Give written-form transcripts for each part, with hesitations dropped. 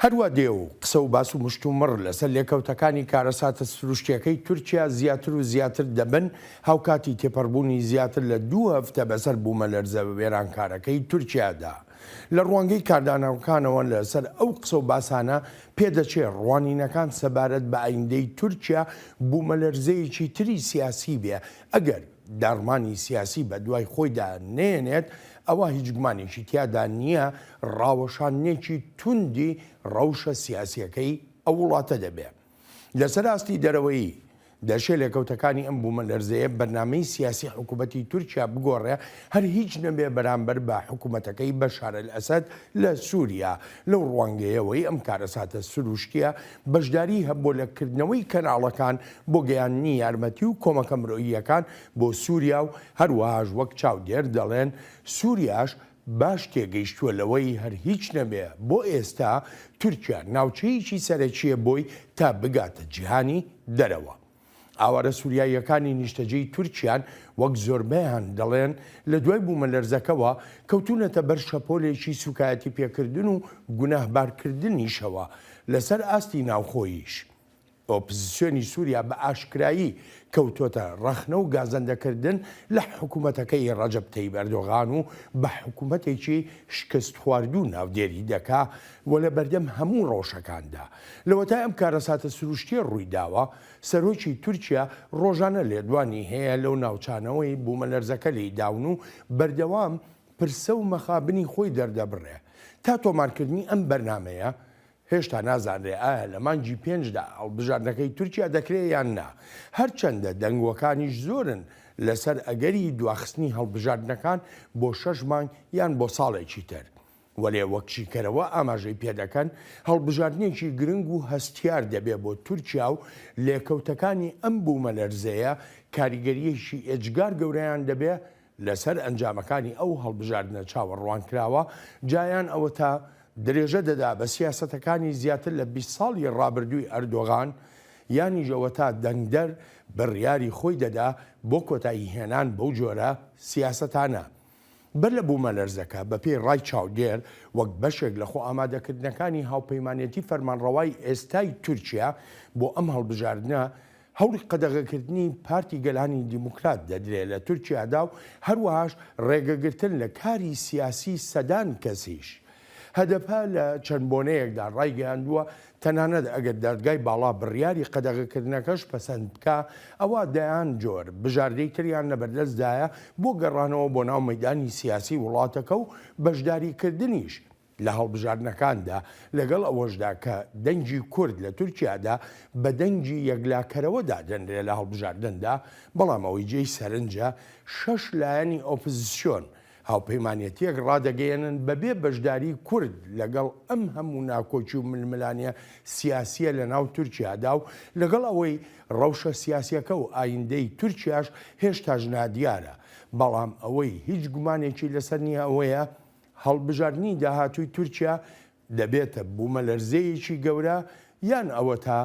هەروە دێ و قسە و باس و مشتومڕ لەسەر لێکەوتەکانی کارەساتە سروشتیەکەی تورکیا زیاتر و زیاتر دەبن هاوکاتی تێپەڕبوونی زیاتر لە 2 هەفتە بەسەر بوومە لەرزە وێرانکارەکەی تورکیادا. لە ڕوانگەی کاردانەوەکانەوە لەسەر ئەو قسە و باسانە پێدەچێت ڕوانینەکان سەبارەت بە ئایندەی تورکیا بوومە لەرزەیەکی تری سیاسی بێ ئەگەر داڕمانی سیاسی بە دوای خۆیدا نێنێت ئەوە هیچ گومانێکی تیادا نییە ڕاوەشانێکی توندی ڕەوشە سیاسیەکەی ئەو وڵاتە دەبێت. لەسەر ئاستی دەرەوەی دەشێ لێکەوتەکانی ئەم بوومە لەرزەیە بەرنامەی سیاسی حکوومەتی تورکیا بگۆڕێ هەر هیچ نەبێ بەرامبەر بە حکوومەتەکەی بەشار ئەسەد لە سووریا. لەو ڕوانگەیەوەی ئەم کارەساتە سروشتیە بەشداری هەبوو لەکردنەوەی کەناڵەکان بۆ گەیاندنی یارمەتی و کۆمەکە مرۆییەکان بۆ سووریا و هەروەهاش وەک چاودێر دەڵێن سووریاش باش تێگەیشتووە لەوەی هەر هیچ نەبێ بۆ ئێستا تورکیا ناوچەیەکی سەرەکیە بۆی تا بگاتە جیهانی دەرەوە. ئاوارە سووریاییەکانی نیشتەجێی تورکیان وەک زۆربەیان دەڵێن لە دوای بوومە لەرزەکەوە کەوتونەتە بەر شەپۆلێکی سوکایەتی پێکردن و گوناهبارکردنیشەوە لەسەر ئاستی ناوخۆییش. ئۆپۆزیسیۆنی سووریا بە ئاشکرایی کەوتۆتە ڕەخنە و گازەندەکردن لە حکوومەتەکەی ڕەجەب تەیب ئەردۆغان و بە حکوومەتێکی شکست خواردوو ناودێری دەکا و لە بەردەم هەموو ڕۆژەکاندا. لەوەتای ئەم کارەساتە سروشتیە ڕوویداوە سەرۆکی تورکیا ڕۆژانە لێدوانی هەیە لەو ناوچانەوەی بوومە لەرزەکە لێداون و بەردەوام پرسە و مەخابنی خۆی دەردەبڕێ. تا تۆمارکردنی ئەم بەرنمەیە هێشتا نازانرێ ئایا لە مانگی 5دا هەڵبژاردنەکەی تورکیا دەکرێت یان نا. هەرچەندە دەنگوەکانیش زۆرن لەسەر ئەگەری دواخستنی هەڵبژاردنەکان بۆ 6 مانگ یان بۆ ساڵێکی تر. وەلێ وەکچیکەرەوە ئاماژەی پێدەکەن هەڵبژاردنێکی گرنگ و هەستیار دەبێت بۆ تورکیا و لێکەوتەکانی ئەم بوومە لەرزەیە کاریگەریەکی ئێجگار گەورەیان دەبێت لەسەر ئەنجامەکانی ئەو هەڵبژاردنە چاوەڕوانکراوە جایان ئەوە تا درێژە دەدا بە سیاسەتەکانی زیاتر لە 20 ساڵی ڕابردووی ئەردۆغان یانیژەوە تا دەنگدەر بڕیاری خۆی دەدا بۆ کۆتایی هێنان بەو جۆرە سیاسەتانە. بەر لە بوومە لەرزەکە بە پێی ڕای چاودێر وەک بەشێک لە خۆ ئامادەکردنەکانی هاوپەیمانێتی فەرمانڕەوای ئێستای تورکیا بۆ ئەم هەڵبژاردنە هەوڵی قەدەغەکردنی پارتی گەلانی دیموکرات دەدرێت لە تورکیادا و هەروەهاش ڕێگەگرتن لە کاری سیاسی سەدان کەسیش. هەدەفە لە چەند بۆنەیەکدا ڕایگەیاندووە تەنانەت ئەگەر دەرگای باڵا بڕیاری قەدەغەکردنەکەش پەسەند بکە ئەوە دەیان جۆر بژاردەی تریان لەبەردەستدایە بۆ گەڕانەوە بۆ ناو مەیدانی سیاسی وڵاتەکە و بەشداریکردنیش لە هەڵبژاردنەکاندا لەگەڵ ئەوەشدا کە دەنگی کورد لە تورکیادا بە دەنگی یەکلاکەرەوەدا دەنرێت لە هەڵبژاردندا. بەڵام ئەوەی جێی سەرنجە 6 لایەنی ئۆپۆزیسیۆن هاوپەیمانێتیەک ڕادەگەیەنن بەبێ بەشداری کورد لەگەڵ ئەم هەموو ناکۆچی و ململانیە سیاسیە لە ناو تورکیادا و لەگەڵ ئەوەی ڕەوشە سیاسیەکە و ئایندەی تورکیاش هێشتا ژنادیارە. بەڵام ئەوەی هیچ گومانێکی لەسەر نییە ئەوەیە هەڵبژاردننی داهاتووی تورکیا دەبێتە بوومە لەرزەیەکی گەورە یان ئەوە تا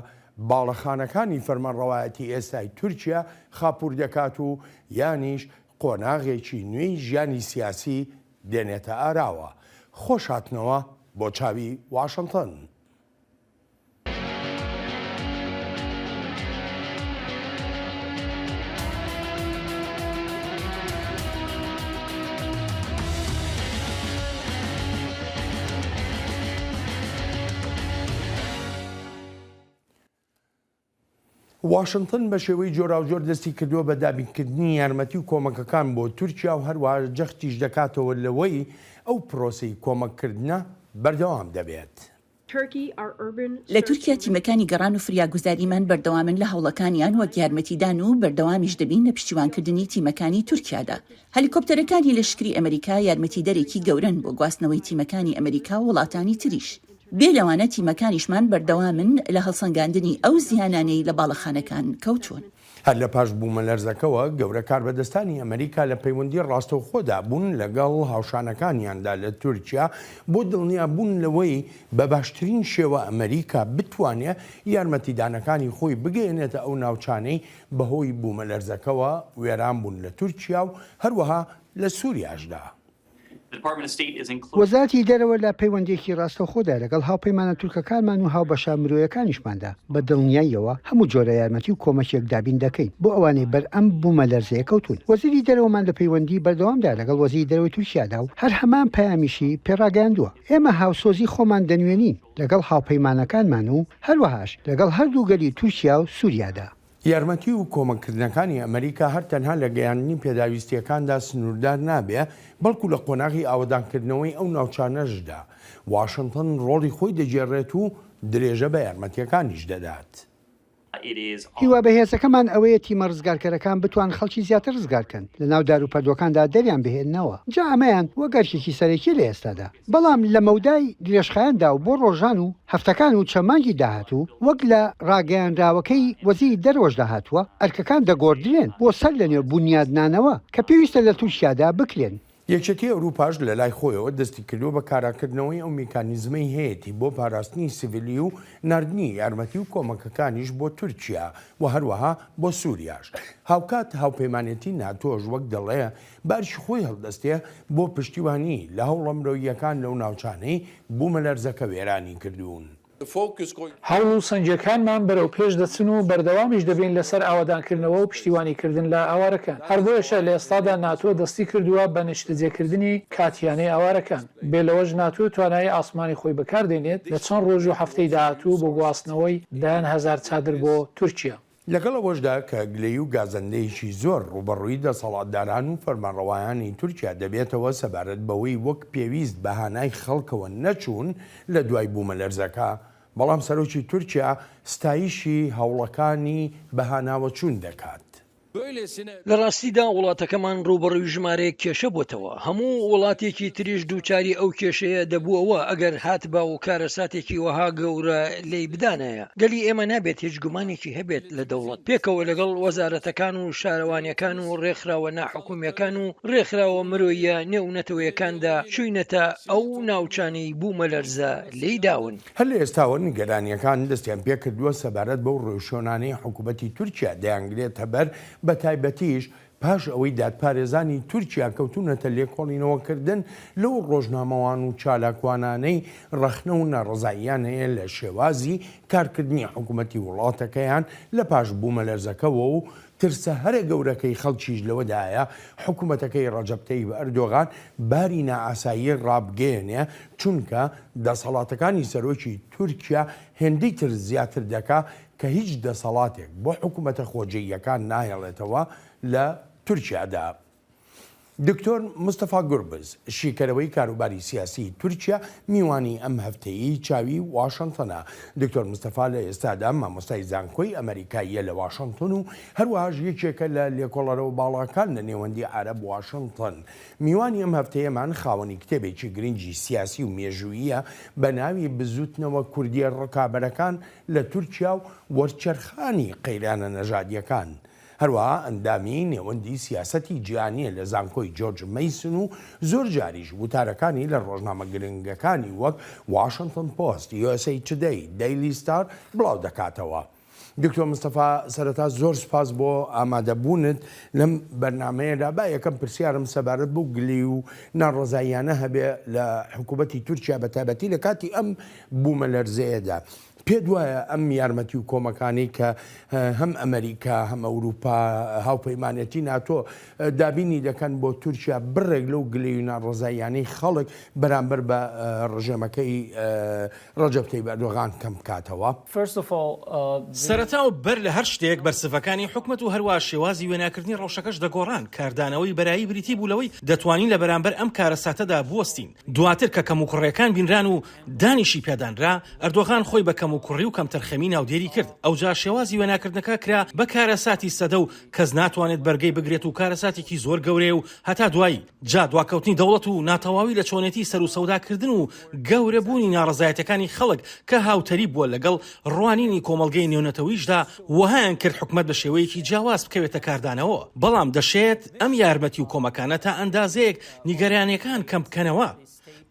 باڵەخانەکانی فەرمانڕەوایەتی ئێستای تورکیا خاپوور دەکات و یانیش قۆناغێکی نوێی ژیانی سیاسی دێنێتە ئاراوە. خۆش هاتنەوە بۆ چاوی واشنگتن. واشنگتن بە شێوەی جۆراوجۆر دەستی کردووە بە دابینکردنی یارمەتی و کۆمەکەکان بۆ تورکیا و هەروەها جەختیش دەکاتەوە لەوەی ئەو پرۆسەی کۆمەککردنە بەردەوام دەبێت. لە تورکیا تیمەکانی گەڕان و فریاگوزاریمان بەردەوامن لە هەوڵەکانیان وەک یارمەتیدان و بەردەوامیش دەبین لە پشتیوانکردنی تیمەکانی تورکیادا. هەلیکۆپتەرەکانی لەشکری ئەمریکا یارمەتیدەرێکی گەورن بۆ گواستنەوەی تیمەکانی ئەمریکا و وڵاتانی تریش. بێ لەوانە تیمەکانیشمان بەردەوامن لە هەڵسەنگاندنی ئەو زیانانەی لە باڵەخانەکان کەوتوون. هەر لە پاش بوومە لەرزەکەوە گەورە کاربەدەستانی ئەمریکا لە پەیوەندی ڕاستەوخۆدا بوون لەگەڵ هاوشانەکانیاندا لە تورکیا بۆ دڵنیا بوون لەوەی بە باشترین شێوە ئەمریکا بتوانێت یارمەتیدانەکانی خۆی بگەێنێتە ئەو ناوچانەی بەهۆی بوومە لەرزەکەوە وێران بوون لە تورکیا و هەروەها لە سووریاشدا. وەزارەتی دەرەوە لە پەیوەندێکی ڕاستەوخۆدا لەگەڵ هاوپەیمانە تورکەکانمان و هاوبەشە مرۆیەکانیشماندا بە دڵنیاییەوە هەموو جۆرە یارمەتی و کۆمەکێک دابین دەکەین بۆ ئەوانەی بەرئەم بوومە لەرزەیە کەوتون. وەزیری دەرەوەمان لە پەیوەندی بەردەوامدا لەگەڵ وەزیری دەرەوەی تورکیادا و هەر هەمان پەیامیشی پێڕاگەاندووە. ئێمە هاوسۆزی خۆمان دەنوێنین لەگەڵ هاوپەیمانەکانمان و هەروەهاش لەگەڵ هەردوو گەلی تورکیا و سووریادا. یارمەتی و کۆمەکردنەکانی ئەمریکا هەر تەنها لە گەیاندنی پێداویستیەکاندا سنووردار نابێ بەڵکو لە قۆناغی ئاوەدانکردنەوەی ئەو ناوچانەشدا واشنتن ڕۆڵی خۆی دەجێڕێت و درێژە بە یارمەتیەکانیش دەدات. هیوا بەهێزەکەمان ئەوەیە تیمە ڕزگارکەرەکان بتوان خەڵکی زیاتر ڕزگارکەن لە ناو دار و پەردۆکاندا دەریان بهێننەوە. جا ئەمەیان وەگەرشێکی سەرەکی لە ئێستادا. بەڵام لە مەودای درێژخایاندا و بۆ ڕۆژان و هەفتەکان و چەمانگی داهاتوو وەک لە ڕاگەیاندراوەکەی وەزیری دەرەوەشدا هاتووە ئەرکەکان دەگۆڕدرێن بۆ سەر لەنێو بنیادنانەوە کە پێویستە لە تووشیادا بکرێن. یەکێتی ئەوروپاش لە لای خۆیەوە دەستی کردو بە کاراکردنەوەی ئەو میکانیزمەی هەیەی بۆ پاراستنی سیڤیلی و نردنی یارمەتی و کۆمەکەکانیش بۆ تورکیا و هەروەها بۆ سووریاش. هاوکات هاوپەیمانێتی ناتۆژ وەک دەڵێ بارشی خۆی هەڵدەستێ بۆ پشتیوانی لە هەوڵە مرۆییەکان لەو ناوچانەی بوومە لەرزەکە وێرانی کردوون. هەوڵ و سەنجەکانمان بەرەو پێش دەچن و بەردەوامیش دەبین لەسەر ئاوادانکردنەوە و پشتیوانیکردن لە ئاوارەکان. هەردووەشە لە ئێستادا ناتۆ دەستی کردووە بە نیشتەجێکردنی کاتیانەی ئاوارەکان. بێلەوەش ناتۆ توانایی ئاسمانی خۆی بەکاردێنێت لە چەند ڕۆژ و هەفتەی داهاتوو بۆ گواستنەوەی دایان هەزار چادر بۆ تورکیا. لەگەڵ ئەوەشدا کە گلەی و گازەندەیەکی زۆر ڕوبەڕووی دەسەڵاتداران و فەرمانڕەوایانی تورکیا دەبێتەوە سەبارەت بەوەی وەک پێویست بەهانای خەڵکەوە نەچوون لە دوای بوومە لەرزەکە. بەڵام سەرۆکی تورکیا ستایشی هەوڵەکانی بەهاناوە چوون دەکات. لە ڕاستیدا وڵاتەکەمان ڕوبەڕووی ژمارەیە کێشە بۆتەوە. هەموو وڵاتێکی تریش دووچاری ئەو کێشەیە دەبووەوە ئەگەر هاتبا و کارەساتێکی وەها گەورە لی بدانایە. گەلی ئێمە نابێت هیچ گومانێکی هەبێت لە دەوڵەت پێکەوە لەگەڵ وەزارەتەکان و شارەوانیەکان و ڕێکخراوە ناحکومیەکان و ڕێکخراوە مرۆیە نێونەتەوەیەکاندا چوینەتە ئەو ناوچانەی بوومە لەرزە لی داون. هەر لە ئێستاوە نیگەرانیەکان دەستیان پێ کردووە سەبارەت بەو ڕێوشۆنانەی حکوومەتی تورکیا دەیانگرێتە بەر بە تایبەتیش پاش ئەوەی دادپارێزانی تورکیا کەوتونەتە لێکۆڵینەوەکردن لەو ڕۆژنامەوان و چالاکوانانەی ڕەخنە و ناڕزاییان هەیە لە شێوازی کارکردنی حکوومەتی وڵاتەکەیان لە پاش بوومە لەرزەکەەوە و ترسە هەرە گەورەکەی خەڵکیش لەوەدایە حکوومەتەکەی ڕەجەب تەیب ئەردۆغان باری نائاسایی ڕابگەێنێ چونکە دەسەڵاتەکانی سەرۆکی تورکیا هێندەی تر زیاتر دەکا کە هیچ دەسەڵاتێک بۆ حکوومەتە خۆجێیەکان نایەڵێتەوە لە تورکیادا. دکتۆر مستەفا گوربز شیکەرەوەی کاروباری سیاسی تورکیا میوانی ئەم هەفتەیەی چاوی واشنتنە. دکتۆر مستەفا لە ئێستادا مامۆستای زانکۆی ئەمریکاییە لە واشنتن و هەروەهاش یەکێکە لە لێکۆڵەرەوە باڵاکان لە نێوەندی عەرەب واشنتن. میوانی ئەم هەفتەیەمان خاوەنی کتێبێکی گرنگی سیاسی و مێژوویە بە ناوی بزوتنەوە کوردیە ڕکابەرەکان لە تورکیا و وەرچەرخانی قەیرانە نەژادیەکان. هەروەها ئەندامی نێوەندی سیاسەتی جیهانیە لە زانکۆی جۆرج مەیسن و زۆر جاریش وتارەکانی لە ڕۆژنامە گرنگەکانی وەک واشنتن پۆست، USA Today، دەیلی ستار بڵاو دەکاتەوە. دکتۆر مستەفا سەرەتا زۆر سپاس بۆ ئامادەبوونت لەم بەرنامەیەدا. با یەکەم پرسیارم سەبارەت بۆ گلی و ناڕزاییانە هەبێ لە حکوومەتی تورکیا بە تایبەتی لە کاتی ئەم بوومە لەرزەیەدا. پێ وایە ئەم یارمەتی و کۆمەکانی کە هەم ئەمریکا هەم ئەوروپا هاوپەیمانەتی ناتۆ دابینی دەکەن بۆ تورکیا بڕێک لەو گلەی و ناڕزاییانەی خەڵک بەرامبەر بە ڕژێمەکەی ڕەجەب تەیب ئەردۆغان کەم بکاتەوە؟ سەرەتا و بەر لە هەر شتێک بەرسفەکانی حکومەت و هەروە شێوازی وێناکردنی ڕەوشەکەش دەگۆڕان. کاردانەوەی بەرایی بریتی بوولەوەی دەتوانین لە بەرامبەر ئەم کارەساتەدا بوەستین. دواتر کە کەموکوڕیەکان بینران و دانیشی پێدانرا، ئەردۆغان خۆی بە کەموکوڕی و کەم تەرخەمی ناودێری کرد. ئەوجا شێوازی وێناکردنەکە کرا بە کارەساتی سەدە و کەس ناتوانێت بەرگەی بگرێت و کارەساتێکی زۆر گەورەیە و هەتا دوایی جا دواکەوتنی دەوڵەت و ناتەواوی لە چۆنێتی سەر و سەوداکردن و گەورەبوونی ناڕزایەتەکانی خەڵک کە هاوتەری بووە لەگەڵ ڕوانینی کۆمەڵگەی نێونەتەویشدا وەهایان کرد حکومەت بە شێوەیەکی جیاواز بکەوێتە کاردانەوە. بەڵام دەشێت ئەم یارمەتی و کۆمەکانە تا ئەندازەیەک نیگەرانیەکان کەم بکەنەوە.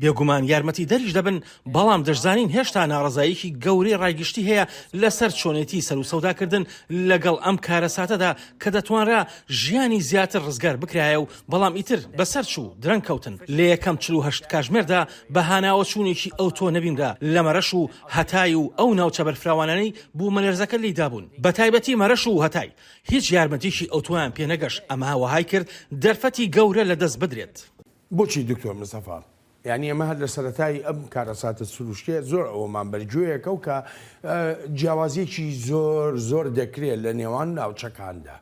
بێگومان یارمەتی دەریش دەبن بەڵام دەشزانین هێشتا ناڕزاییکی گەورەی ڕایگشتی هەیە لەسەر چۆنێتی سەر و سەوداکردن لەگەڵ ئەم کارەساتەدا کە دەتوانرا ژیانی زیاتر ڕزگار بکرایە و بەڵام ئیتر بەسەر چوو درەنگ کەوتن لە یەکەم 48 کاتژمێردا بە هاناوە چوونێکی ئەو تۆ نەبینرا لە مەرەش و هەتای و ئەو ناوچە بەرفراوانانەی بوو مەلەرزەکە لێدا بوون بە تایبەتی مەرەش و هەتای هیچ یارمەتیشی ئەو تۆیان پێنەگەشت ئەمە وەهای کرد دەرفەتی گەورە لەدەست بدرێت. بۆچی دکتۆر مستەفا؟ یعنی ئەمە هەر لە سەرەتای ئەم کارەساتە سروشتیە زۆر ئەوەمان بەرگوێیەکە و کە جیاوازیەکی زۆر دەکرێت لە نێوان ناوچەکاندا.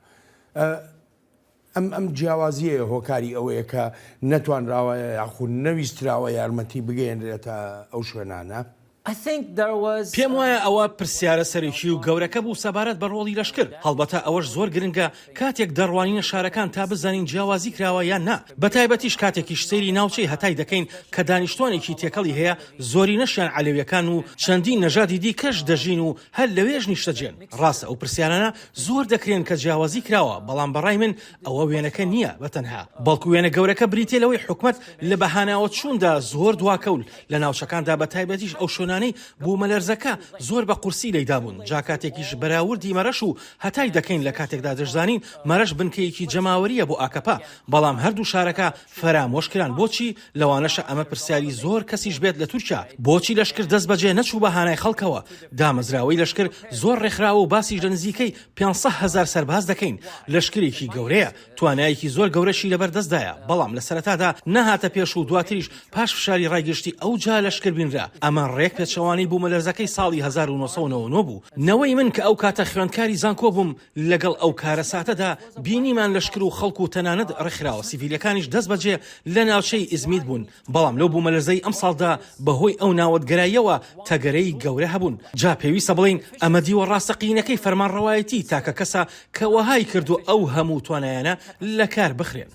ئەم جیاوازیە هۆکاری ئەوەیە کە نەتوانراوە یاخود نەویستراوە یارمەتی بگەێنرێتە ئەو شوێنانە. پێم وایە ئەوە پرسیارە سەرێکی و گەورەکە بوو سەبارەت بە ڕۆڵی لەشکر هەڵبەتە ئەوەش زۆر گرنگە کاتێک دەڕوانینە شارەکان تا بزانین جیاوازی کراوە یان نا بە تایبەتیش کاتێکیش سەیری ناوچەی هەتای دەکەین کە دانیشتوانێکی تێکەڵی هەیە زۆری نەشیان عەلەویەکان و چەندین نەژادی دی کەش دەژین و هەر لەوێژ نیشتەجێن ڕاستە ئەو پرسیارانە زۆر دەکرێن کە جیاوازی کراوە بەڵام بەڕای من ئەوە وێنەکە نییە بەتەنها بەڵکو وێنە گەورەکە بریتێ لەوەی حکومەت لە بەهاناوە چووندا زۆر دواکەول لە ناوچەکاندا بە تایبەتیش ئەو شوێنانەی بوو مەلەرزەکە زۆر بە قورسی لەیدا بوون جا کاتێکیش بەراوردی مەرەش و هەتای دەکەین لە کاتێکدا دەشزانین مەرەش بنکەیەکی جەماوەریە بۆ ئاکەپا بەڵام هەردوو شارەکە فەرامۆشکران بۆچی لەوانەشە ئەمە پرسیاری زۆر کەسیش بێت لە تورکیا بۆچی لەشکر دەست بەجێ نەچوو بە هانای خەڵکەوە دامەزراوەی لەشکر زۆر ڕێکخراوە و باسی لە نزیکەی 500,000 سەرباز دەکەین لەشکرێکی گەورەیە توانایەکی زۆر گەورەشی لەبەردەستدایە بەڵام لە سەرەتادا نەهاتە پێش و دواتریش پاش فشاری ڕایگەشتی ئەو جا لەشکر بینرا ئەمە ڕێک پێچەوانی بوو مەلەرزەکەی ساڵی 1990 بوو نەوەی من کە ئەو کاتە خوێندکاری زانکۆ بووم لەگەڵ ئەو کارەساتەدا بینیمان لەشکر و خەڵک و تەنانەت ڕێکخراوە سیڤیلەکانیش دەست بەجێ لە ناوچەی ئیزمید بوون بەڵام لەو بوو مەلەرزەی ئەم ساڵدا بەهۆی ئەو ناوەتگەراییەوە تەگەرەی گەورە هەبوون جا پێویستە بڵین ئەمە دیوە ڕاستەقینەکەی فەرمانڕەوایەتی تاکە کەسە کە وەهای کردو ئەو هەموو توانایانە لە کار بخرێن.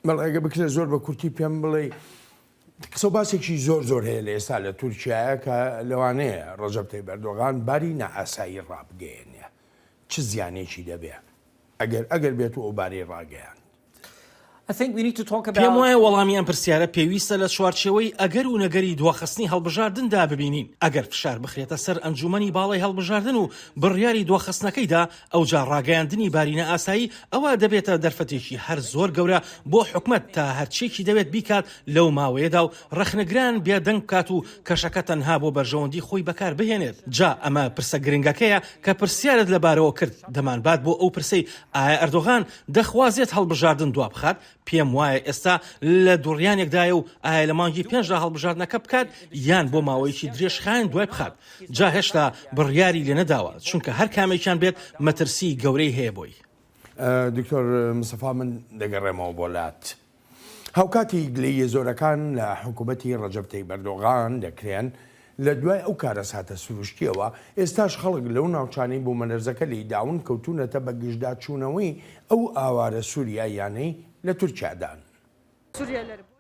بەڵێگە بکرێت زۆر بە کورتی پێم بڵێ قسە باسێکی زۆر هەیە لە ئێستا لە تورکیایە کە لەوانەیە ڕەجەب تەیب ئەردۆغان باری نەئاسایی ڕابگەیەنێ چ زیانێکی دەبێ ئەگەر بێت و ئەو بارەی ڕاگەیان پێم وایە وەڵامیان پرسیارە پێویستە لە چوارچێوەی ئەگەر و نەگەری دواخستنی هەڵبژاردندا ببینین ئەگەر فشار بخرێتە سەر ئەنجومەنی باڵای هەڵبژاردن و بڕیاری دواخستنەکەیدا ئەوجا ڕاگەیاندنی بارینە ئاسایی ئەوە دەبێتە دەرفەتێکی هەر زۆر گەورە بۆ حکومەت تا هەرچێکی دەوێت بیکات لەو ماوەیەدا و ڕەخنەگران بێدەنگ بکات و کەشەکە تەنها بۆ بەرژەوەندی خۆی بەکار بهێنێت جا ئەمە پرسە گرنگەکەیە کە پرسیارت لەبارەوە کرد دەمانبات بۆ ئەو پرسەی ئایا ئەردۆغان دەخوازێت هەڵبژاردن دوا بخات پێم وایە ئێستا لە دوڕیانێکدایە و ئایا لە مانگی 5 هەڵبژاردنەکە بکات یان بۆ ماوەیەکی درێژخایەن دوای بخات جا هێشتا بڕیاری لێ نەداوە چونکە هەر کامێکیان بێت مەترسی گەورەی هەیە بۆی. دکتۆر مستەفا من دەگەڕێمەوە بۆ لات هاوکاتی گلەیە زۆرەکان لە حکوومەتی ڕەجەب تەیب ئەردۆغان دەکرێن لە دوای ئەو کارەساتە سروشتیەوە ئێستاش خەڵک لەو ناوچانەی بوو مەلەرزەکە لێداون کەوتونەتە بە گشتداچوونەوەی ئەو ئاوارە سووریاییانەی لە تورکیادان.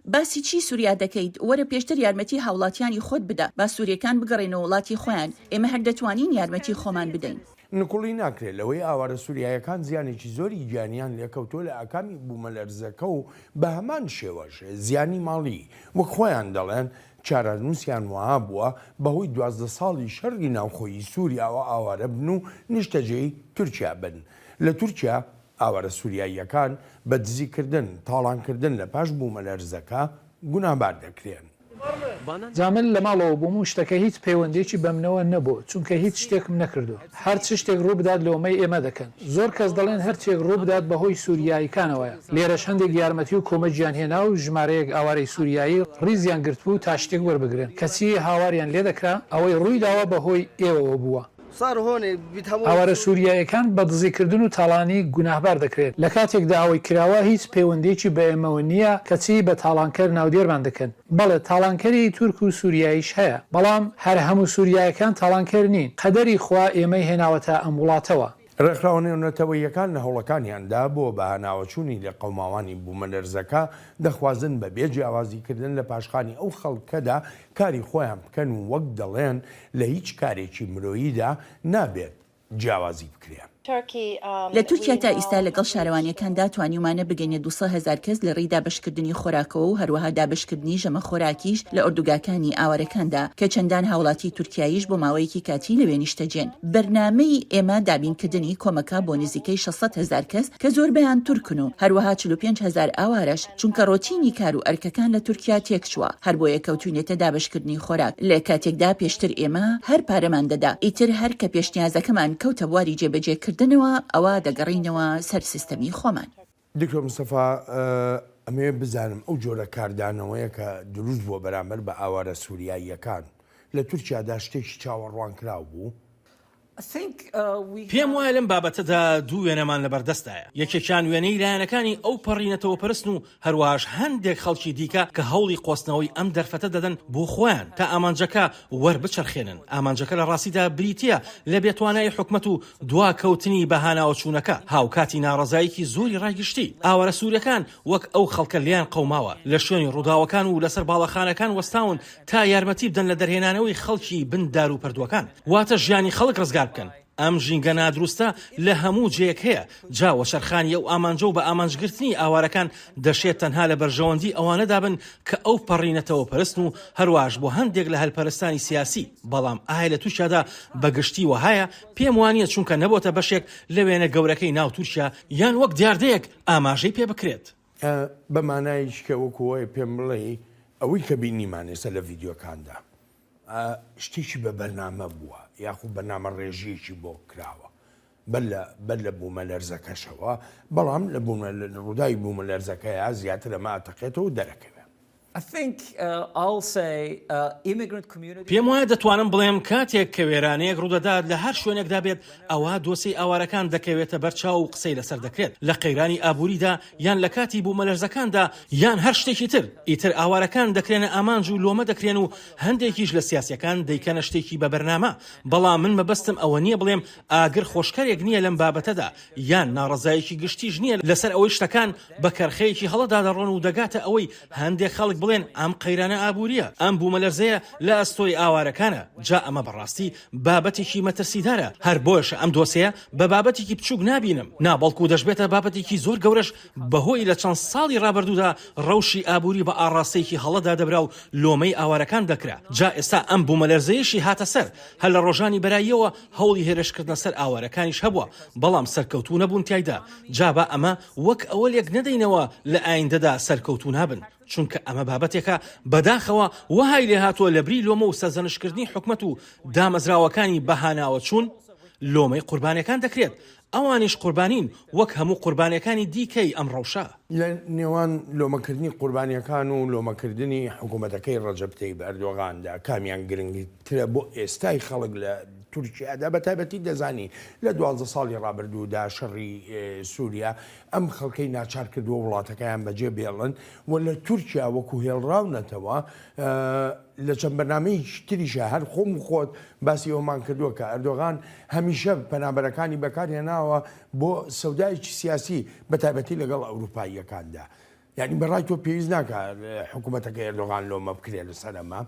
باسی چی سووریا دەکەیت وەرە پێشتر یارمەتی هاوڵاتیانی خۆت بدە با سووریەکان بگەڕێنەوە وڵاتی خۆیان ئێمە هەر دەتوانین یارمەتی خۆمان بدەین. نکوڵی ناکرێت لەوەی ئاوارە سووریایەکان زیانێکی زۆری گیانیان لێکەوتۆ لە ئاکامی بوومەلەرزەکە و بە هەمان شێوەش زیانی ماڵی وەک خۆیان دەڵێن چارەنووسیان وها بووە بەهۆی 12 ساڵی شەڕی ناوخۆیی سووریاوە ئاوارە بن و نیشتەجێی تورکیا بن لە تورکیا ئاوارە سووریاییەکان بە دزیکردن تاڵانکردن لە پاش بوومەلەرزەکە گوناهبار دەکرێن. جامل لە ماڵەوە بووم و شتەکە هیچ پەیوەندێکی بەمنەوە نەبوو چونکە هیچ شتێکم نەکردو هەر چ شتێک ڕوو بدات لەومەی ئێمە دەکەن زۆر کەس دەڵێن هەرچێک ڕوو بدات بەهۆی سووریاییەکانەوەیە لێرەش هەندێک یارمەتی و کۆمەجیان هێنا و ژمارەیەک ئاوارەی سووریایی ڕیزیان گرتبوو تا شتێک وەربگرن کەچی هاواریان لێ دەکرا ئەوەی ڕووی داوە بەهۆی ئێوەوە بووە. ئاوارە سووریایەکان بە دزیکردن و تاڵانی گوناهبار دەکرێت لە کاتێکدا ئەوەی کراوە هیچ پەیوەندێکی بە ئێمەوە نییە کەچی بە تاڵانکەر ناودێرمان دەکەن بەڵێ تاڵانکەری تورک و سووریاییش هەیە بەڵام هەر هەموو سووریایەکان تاڵانکەر نین قەدەری خوا ئێمەی هێناوەتە ئەم وڵاتەوە. ڕێکخراوەنێونەتەوەیەکان لە هەوڵەکانیاندا بۆ بەهاناوەچوونی لە قەوماوانی بوومەلەرزەکە دەخوازن بە بێجیاوازیکردن لە پاشخانی ئەو خەڵکەدا کاری خۆیان بکەن و وەک دەڵێن لە هیچ کارێکی مرۆییدا نابێت جیاوازی بکرێن. لە تورکیا تا ئێستا لەگەڵ شارەوانیەکاندا توانیمانە بگەینە 200,000 کەس لە ڕێی دابشکردنی خۆراکەوە و هەروەها دابشکردنی ژەمە خۆراکیش لە ئۆردوگاکانی ئاوارەکاندا کە چەندان هاوڵاتی تورکیاییش بۆ ماوەیەکی کاتی لەوێ نیشتەجێن. بەرنامەی ئێمە دابینکردنی کۆمەکە بۆ نزیکەی 600,000 کەس کە زۆربەیان تورکن و هەروەها 45,000 ئاوارەش چونکە ڕۆتینی کار و ئەرکەکان لە تورکیا تێکچووە هەر بۆ یەکەوتوونێتە دابشکردنی خۆراک. لە کاتێکدا پێشتر ئێمە هەر پارەمان دەدا ئیتر هەر کە پێشنیازەکەمان کەوتە بواری جێبەجێکردنەوە ئەوە دەگەڕینەوە سەر سیستەمی خۆمان. دکتۆر مستەفا ئەمێ بزانم ئەو جۆرە کاردانەوەیە کە دروست بووە بەرامبەر بە ئاوارە سووریاییەکان لە تورکیادا شتێکی چاوەڕوان کراو بوو؟ پێم وایە لەم بابەتەدا دوو وێنەمان لەبەردەستایە. یەکێکیان وێنەی لایەنەکانی ئەو پەڕینەتەوە پەرستن و هەروەهاش هەندێک خەڵکی دیکە کە هەوڵی قۆستنەوەی ئەم دەرفەتە دەدەن بۆ خۆیان تا ئامانجەکە وەربچەرخێنن. ئامانجەکە لە ڕاستیدا بریتیە لە بێتوانای حکومەت و دواکەوتنی بەهاناوە چوونەکە. هاوکاتی ناڕەزایەکی زۆری ڕایگشتی. ئاوارە سوورەکان وەک ئەو خەڵکە لیان قەوماوە لە شوێنی ڕووداوەکان و لەسەر باڵەخانەکان وەستاون تا یارمەتی بدەن لە دەرهێنانەوەی خەڵکی بندار و پەردووەکان. واتە ژیانی خەڵک ڕزگار بکەن. ئەم ژینگە نادروستە لە هەموو جەیەک هەیە. جاوە شەرخانی ئەو ئامانجە و بە ئامانجگرتنی ئاوارەکان دەشێت تەنها لە بەرژەوەندی ئەوانەدا بن کە ئەو پەڕینەتەوە پەرستن و هەروەش بۆ هەندێک لە هەلپەرستانی سیاسی. بەڵام ئایا لە تووشیادا بەگشتی وهایە؟ پێم وانیە چونکە نەبووتە بەشێک لە وێنە گەورەکەی ناو تورکیا یان وەک دیاردەیەک ئاماژەی پێ بکرێت. بەمانایش کە وەکوەوەی پێم بڵێ ئەوەی کە بینیمانێسە لە ڤیددیۆکاندا شتێکی بە بەرنامە بووە یاخود بەرنامە ڕێژیەکی بۆ کراوە بەر لە بوومە لەرزەکەشەوە، بەڵام لە ڕووداوی بوومە لەرزەکەیە زیاتر ئەمە ئاتەقێتەوە دەرەکەوێت. پێم وایە دەتوانم بڵێم کاتێک کە وێرانەیەک ڕوودەدات لە هەر شوێنێکدا بێت ئەوە دۆسەی ئاوارەکان دەکەوێتە بەرچاو و قسەی لەسەر دەکرێت لە قەیرانی ئابووریدا یان لە کاتی بوومەلەرزەکاندا یان هەر شتێکی تر. ئیتر ئاوارەکان دەکرێنە ئامانج و لۆمە دەکرێن و هەندێکیش لە سیاسەکان دەیکەنە شتێکی بە بەرنامە. بەڵام من مەبەستم ئەوە نییە بڵێم ئاگر خۆشکەرێک نییە لەم بابەتەدا یان ناڕەزایەکی گشتیش نییە لەسەر ئەوەی شتەکان بە کەرخەیەکی هەڵەدا دەڕۆن و دەگاتە ئەوەی هەندێک خەڵک بڵێن ئەم قەیرانە ئابووریە ئەم بوومەلەرزەیە لە ئەستۆی ئاوارەکانە. جا ئەمە بەڕاستی بابەتێکی مەترسیدارە. هەر بۆشە ئەم دۆسەیە بە بابەتێکی بچووک نابینم، نابەڵکو دەشبێتە بابەتێکی زۆر گەورەش بەهۆی لە چەند ساڵی ڕابردوودا ڕەوشی ئابووری بە ئاڕاستەیەکی هەڵەدا دەبرا و لۆمەی ئاوارەکان دەکرا. جا ئێستا ئەم بوومەلەرزەیەشی هاتە سەر هەر لە ڕۆژانی بەراییەوە هەوڵی هێرشکردنە سەر ئاوارەکانیش هەبووە، بەڵام سەرکەوتوو نەبوون تایدا. جا بە ئەمە وەک ئەوە لێک نەدەینەوە لە ئایندەدا سەرکەوتوو نابن، چونکە ئەمە بابەتێکە بەداخەوە وهای لێ هاتووە لە بری لۆمە و سەرزەنشکردنی حکومەت و دامەزراوەکانی بەهاناوە چوون لۆمەی قوربانیەکان دەکرێت. ئەوانیش قوربانین وەک هەموو قوربانیەکانی دیکەی ئەم ڕەوشە. لە نێوان لۆمەکردنی قوربانیەکان و لۆمەکردنی حکوومەتەکەی ڕەجەب تەیب ئەردۆغاندا کامیان گرنگترە بۆ ئێستای خەڵک لە تورکیادا بەتایبەتی دەزانی لە 12 ساڵی ڕابردوودا شەڕی سووریا ئەم خەڵکەی ناچار کردووە وڵاتەکەیان بەجێ بێڵن و لە تورکیا وەکو هێڵراونەتەوە لە چەند بەرنامەی تریشە هەر خۆم خۆت باسی ئەومان کردووە کە ئەردۆغان هەمیشە پەنابەرەکانی بەکارهێناوە بۆ سەودایەکی سیاسی بەتایبەتی لەگەڵ ئەوروپاییەکاندا. یعنی بەڕای تۆ پێویست ناکات حکوومەتەکەی ئەردۆغان لۆمە بکرێت لەسەر ئەمە؟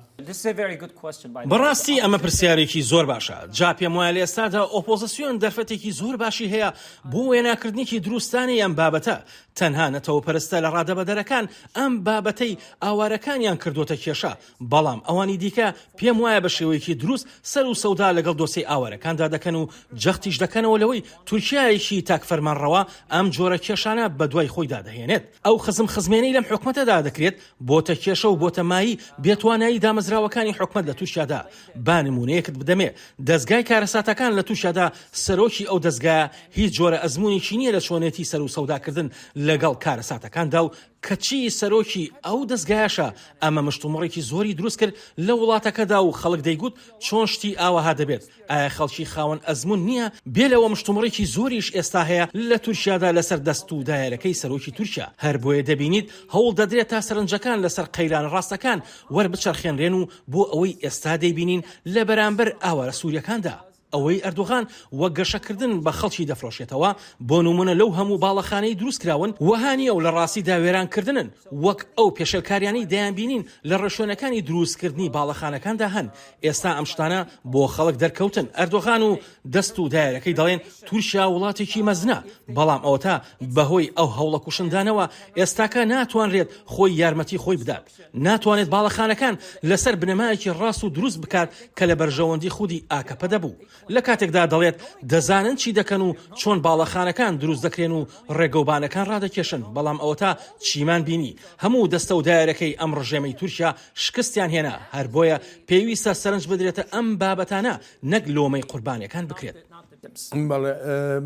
بەڕاستی ئەمە پرسیارێکی زۆر باشە. جا پێم وایە لە ئێستادا ئۆپۆزیسیۆن دەرفەتێکی زۆر باشی هەیە بۆ وێناکردنێکی دروستانی ئەم بابەتە. تەنها نەتەوەپەرستە لە ڕادەبەدەرەکان ئەم بابەتەی ئاوارەکانیان کردوتە کێشە، بەڵام ئەوانی دیکە پێم وایە بە شێوەیەکی دروست سەر و سەودا لەگەڵ دۆسەی ئاوارەکاندا دەکەن و جەختیش دەکەنەوە لەوەی تورکیایەکی تاکفەرمانڕەوە ئەم جۆرە کێشانە بە دوای خۆیدا دەهێنێت. ئەو خزمێنەی لەم حکومەتەدا دەکرێت بۆتە کێشە و بۆتە مایی بێتوانایی دامەزراوەکانی حکومەت لە تووشیادا. با نمونەیەکت بدەمێ، دەستگای کارەساتەکان لە تووشیادا سەرۆکی ئەو دەستگایە هیچ جۆرە ئەزمونێکی نییە لە چۆنێتی سەر و سەوداکردن لەگەڵ کارەساتەکاندا و کەچی سەرۆکی ئەو دەستگایشە. ئەمە مشتومڕێکی زۆری دروست کرد لە وڵاتەکەدا و خەڵک دەیگوت چۆن شتی ئاوەها دەبێت. ئایا خەڵکی خاوەن ئەزمون نییە؟ بێلەوە مشتومڕێکی زۆریش ئێستا هەیە لە تورکیادا لەسەر دەست و دایەرەکەی سەرۆکی تورکیا. هەر بۆیە دەبینیت هەوڵ دەدرێت تا سەرنجەکان لەسەر قەیران ڕاستەکان وەربچەرخێنرێن و بۆ ئەوەی ئێستا دەیبینین لە بەرامبەر ئاوارە سووریەکاندا. ئەوەی ئەردوغان وەک گەشەکردن بە خەڵکی دەفرۆشێتەوە بۆ نمونە لەو هەموو باڵەخانەی دروستکراون وهانی ئەو لە ڕاستی داوێرانکردنن وەک ئەو پێشەلکاریانی دەیانبینین لە ڕێشوێنەکانی دروستکردنی باڵەخانەکاندا هەن ئێستا ئەم شتانە بۆ خەڵک دەرکەوتن ئەردوغان و دەست و دایرەکەی دەڵێن تورکیا وڵاتێکی مەزنە بەڵام ئەوە تا بەهۆی ئەو هەوڵە کوشندانەوە ئێستاکە ناتوانرێت خۆی یارمەتی خۆی بدات ناتوانێت باڵەخانەکان لەسەر بنەمایەکی ڕاست و دروست بکات کە لە بەرژەوەندی خودی ئاکەپە دەبوو لە کاتێکدا دەڵێت دەزانن چی دەکەن و چۆن باڵەخانەکان دروست دەکرێن و ڕێگەوبانەکان ڕادەکێشن بەڵام ئەوە تا چیمان بینی هەموو دەستە و دایرەکەی ئەم ڕژێمەی تورکیا شکستیان هێنا هەر بۆیە پێویستە سەرنج بدرێتە ئەم بابەتانە نەک لۆمەی قوربانیەکان بکرێت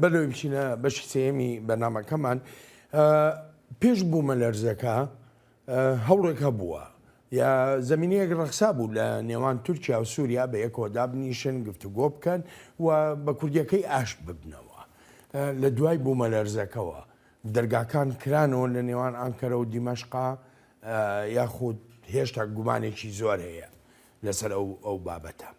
بەلەوەی بچینە بەشی سێمی بەنامەکەمان پێش بوومە لەرزەکە هەوڵێکە بووە یا زمینەیەک ڕەخسا بوو لە نێوان تورکیا و سووریا بە یەکەوە دابنیشن گفتوگۆ بکەن و بە کوردیەکەی ئاش ببنەوە لە دوای بوومە لەرزەکەەوە دەرگاکان کرانەوە لە نێوان ئانکەرە و دیمەشقا یاخود هێشتا گومانێکی زۆر هەیە لەسەر ئەو بابەتە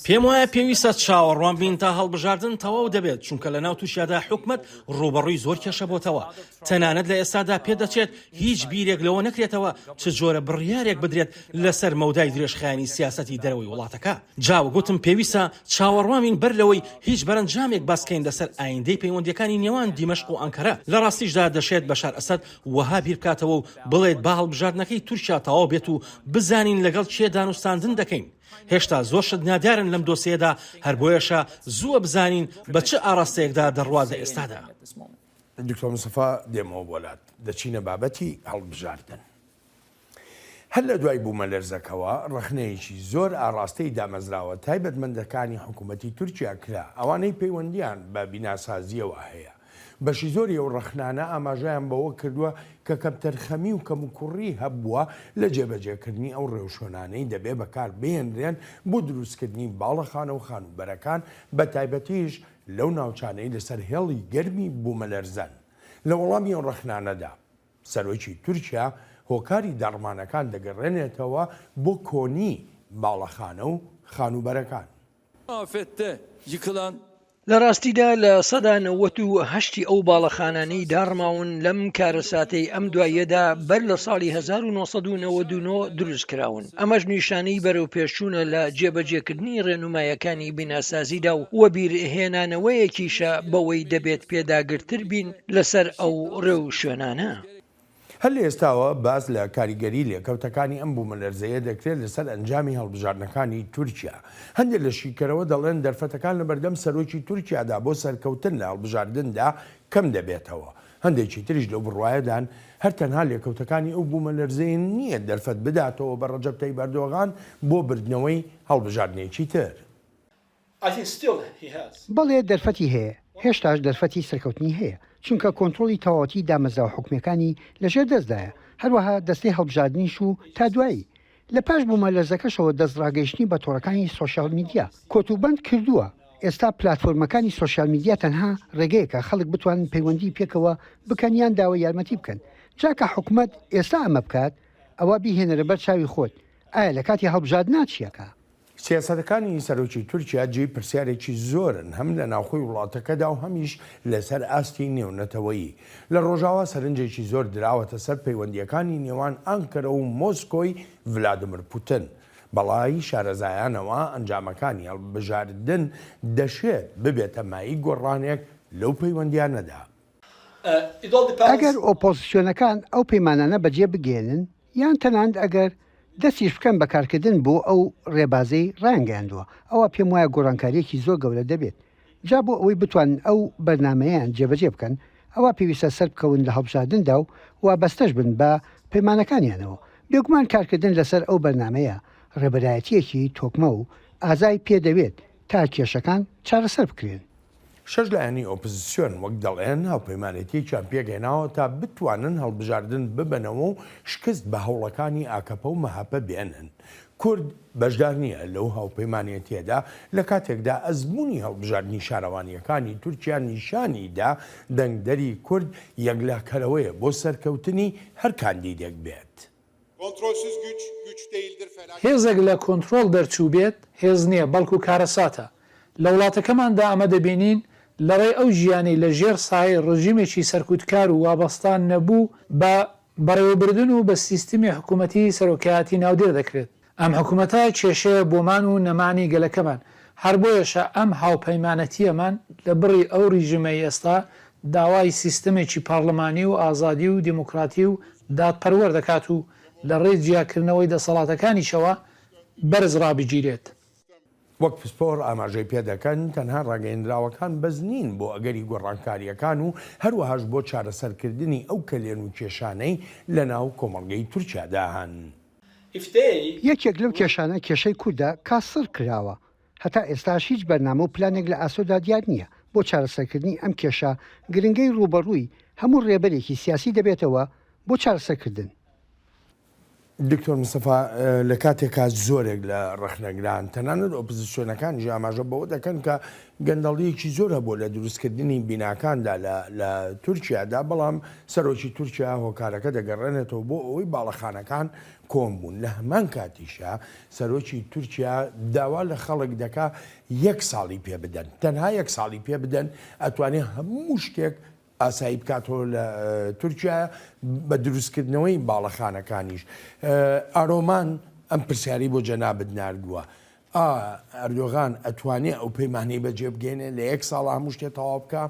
پێم وایە پێویستە چاوەڕوان بین تا هەڵبژاردن تەواو دەبێت چونکە لە ناو تووشیادا حکومت ڕوبەڕووی زۆر کێشە بۆتەوە تەنانەت لە ئێستادا پێدەچێت هیچ بیرێک لەوە نەکرێتەوە چ جۆرە بڕیارێک بدرێت لەسەر مەودای درێژخایانی سیاسەتی دەرەوەی وڵاتەکە جاوە گوتم پێویستە چاوەڕوانین بەر لەوەی هیچ بەرەنجامێک باسکەین لەسەر ئایندەی پەیوەندیەکانی نێوان دیمەشق و ئەنکەرە لە ڕاستیشدا دەشێت بەشار ئەسەد وەها بیر بکاتەوە و بڵێت با هەڵبژاردنەکەی تورکیا تەواو بێت و بزانین لەگەڵ چێ دانوستاندن دەکەین هێشتا زۆر شت نادارن لەم دۆسیەدا هەر بۆیەشە زووە بزانین بە چه ئاڕاستەیەکدا دەڕوات لە ئێستادا دکتۆر مستەفا دێمەوە وڵات دەچینە بابەتی هەڵبژاردن هەر لە دوای بوومە لەرزەکەوە ڕەخنەیەکی زۆر ئاڕاستەی دامەزراوە تایبەتمەندەکانی حکوومەتی تورکیا کرا ئەوانەی پەیوەندیان بە بیناسازیەوە هەیە بەشی زۆری ئەو ڕەخنانە ئاماژەیان بەوە کردووە کە کەپتەرخەمی و کەموکوڕی هەبووە لە جێبەجێکردنی ئەو ڕێوشۆنانەی دەبێ بەکار بهێنرێن بۆ دروستکردنی باڵەخانە و خانوبەرەکان بە تایبەتیش لەو ناوچانەی لەسەر هێڵی گەرمی بوومە لەرزەن لە وەڵامی ئەو ڕەخنانەدا سەرۆکی تورکیا هۆکاری دەڕمانەکان دەگەڕێنێتەوە بۆ کۆنی باڵەخانە و خانوبەرەکان لە ڕاستیدا لە سەدا 98 ئەو باڵەخانانەی داڕماون لەم کارەساتەی ئەم دوایەدا بەر لە ساڵی 1999 دروست کراون ئەمەش نیشانەی بەرەو پێشچوونە لە جێبەجێکردنی ڕێنمایەکانی بیناسازیدا و وەبیرهێنانەوەیەکیشە بەوەی دەبێت پێداگرتر بین لەسەر ئەو ڕێو شوێنانە هەر لە ئێستاوە باز لە کاریگەری لێکەوتەکانی ئەم بوومە لەرزەیە دەکرێت لەسەر ئەنجامی هەڵبژاردنەکانی تورکیا هەندێک لە شیکەرەوە دەڵێن دەرفەتەکان لە بەردەم سەرۆکی تورکیادا بۆ سەرکەوتن لە هەڵبژاردندا کەم دەبێتەوە هەندێکی تریش لەو بڕواایەدان هەر تەنها لێکەوتەکانی ئەو بوومە لەرزەیە نییە دەرفەت بداتەوە بە ڕەجەب تەیب ئەردۆغان بۆ بردنەوەی هەڵبژاردنێکی تر بەڵێ دەرفەتی هەیە هێشتاش دەرفەتی سەرکەوتنی هەیە چونکە کۆنتترۆلی تەواوەتی دامەزراوە حکومەکانی لەژێر دەستدایە هەروەها دەستەی هەڵبژاردنیش و تا دوایی لە پاش بوومە لەرزەکەشەوە دەستڕاگەیشتنی بە تۆڕەکانی سۆشیال میدیا کۆتوبند کردووە ئێستا پلتفۆرمەکانی سۆشیال میدیا تەنها ڕێگەیەکە خەڵک بتوانن پەیوەندی پێکەوە بکەنیان داوای یارمەتی بکەن جاکە حکوومەت ئێستا ئەمە بکات ئەوە بیهێنەرە بەر چاوی خۆت ئایا لە کاتی هەڵبژاردنا چیەکە سیاسەتەکانی سەرۆکی تورکیا جێی پرسیارێکی زۆرن هەم لە ناوخۆی وڵاتەکەدا و هەمیش لەسەر ئاستی نێونەتەوەیی لە ڕۆژاوا سەرنجێکی زۆر دراوەتە سەر پەیوەندیەکانی نێوان ئەنکەرە و مۆسکۆی ڤلادیمیر پوتین بەڵای شارەزایانەوە ئەنجامەکانی هەڵبژاردن دەشێت ببێتە مای گۆڕانێک لەو پەیوەندیانەدا ئەگەر ئۆپۆزیسیۆنەکان ئەو پەیمانانە بەجێ بگێنن یان تەنانەت ئەگەر دەستیش بکەن بەکارکردن بۆ ئەو ڕێبازەی ڕایانگەیاندووە ئەوە پێم وایە گۆڕانکاریەکی زۆر گەورە دەبێت جا بۆ ئەوەی بتوانن ئەو بەرنمەیان جێبەجێ بکەن ئەوە پێویستە سەر بکەون لە هەڵبژاردندا و وابەستەش بن بە پەیمانەکانیانەوە بێگومان کارکردن لەسەر ئەو بەرنمەیە ڕێبەرایەتیەکی تۆکمە و ئازای پێدەوێت تا کێشەکان چارەسەر بکرێن شەش لایەنی ئۆپۆزیسیۆن وەک دەڵێن هاوپەیمانێتیەکیان پێگەێناوە تا بتوانن هەڵبژاردن ببنەوە و شکست بە هەوڵەکانی ئاکەپە و مەهاپە بێنن کورد بەشدار نییە لەو هاوپەیمانێتیەدا لە کاتێکدا ئەزمموی هەڵبژاردننی شارەوانیەکانی تورکیا نیشانیدا دەنگدەری کورد یەکلاکەرەوەیە بۆ سەرکەوتنی هەر کاندیدێک بێت هێزێک لە کۆنتترۆل دەرچوو بێت هێز نییە بەڵکو کارەساتە لە وڵاتەکەماندا ئەمە دەبینین لەڕێ ئەو ژیانی لە ژێر سایە ڕژیمێکی سەرکوتکار و وابەستان نەبوو بە بەڕێوەبردن و بە سیستمی حکوومەتی سەرۆکایەتی ناودێر دەکرێت ئەم حکوومەتە کێشەیە بۆمان و نەمانی گەلەکەمان هەر بۆیەشە ئەم هاوپەیمانەتیەمان لە بڕی ئەو ڕیژمەی ئێستا داوای سیستمێکی پارلەمانی و ئازادی و دیموکراتی و دادپەروەر دەکات و لە ڕێ جیاکردنەوەی دەسەڵاتەکانیشەوە بەرز ڕابگیرێت. وەک پسپۆر ئاماژەی پێ دەکەن تەنها ڕاگەیەندراوەکان بەز نین بۆ ئەگەری گۆڕانکاریەکان و هەروەهاش بۆ چارەسەرکردنی ئەو کەلێن و کێشانەی لە ناو کۆمەڵگەی تورکیادا هەن. یەکێک لەو کێشانە کێشەی کووردا کاسڕ کراوە هەتا ئێستاش هیچ بەرنامە و پلانێک لە ئاسۆدا دیار نییە بۆ چارەسەرکردنی ئەم کێشە گرنگەی ڕوبەڕووی هەموو ڕێبەرێکی سیاسی دەبێتەوە بۆ چارەسەرکردن. دکتۆر مستەفا لە کاتێکا زۆرێک لە ڕەخنەگران تەنانەت ئۆپۆزیسیۆنەکان ئاماژە بەوە دەکەن کە گەندەڵیەکی زۆرە بۆ لە دروستکردنی بیناکاندا لە تورکیادا بەڵام سەرۆکی تورکیا هۆکارەکە دەگەڕێنێتەوە بۆ ئەوەی باڵەخانەکان کۆم بوون لە هەمان کاتیشە سەرۆکی تورکیا داوا لە خەڵک دەکا 1 ساڵی پێ بدەن تەنها 1 ساڵی پێ بدەن ئەتوانێت هەموو شتێک ئاسایی بکاتەوە لە تورکیا بە دروستکردنەوەی باڵەخانەکانیش. ئارۆمان ئەم پرسیاری بۆ جەنابەت ناردووە ئەردۆغان ئەتوانێت ئەو پەیمانەی بەجێ بگەێنێ لە 1 ساڵ هەموو شتێ تەواو بکە؟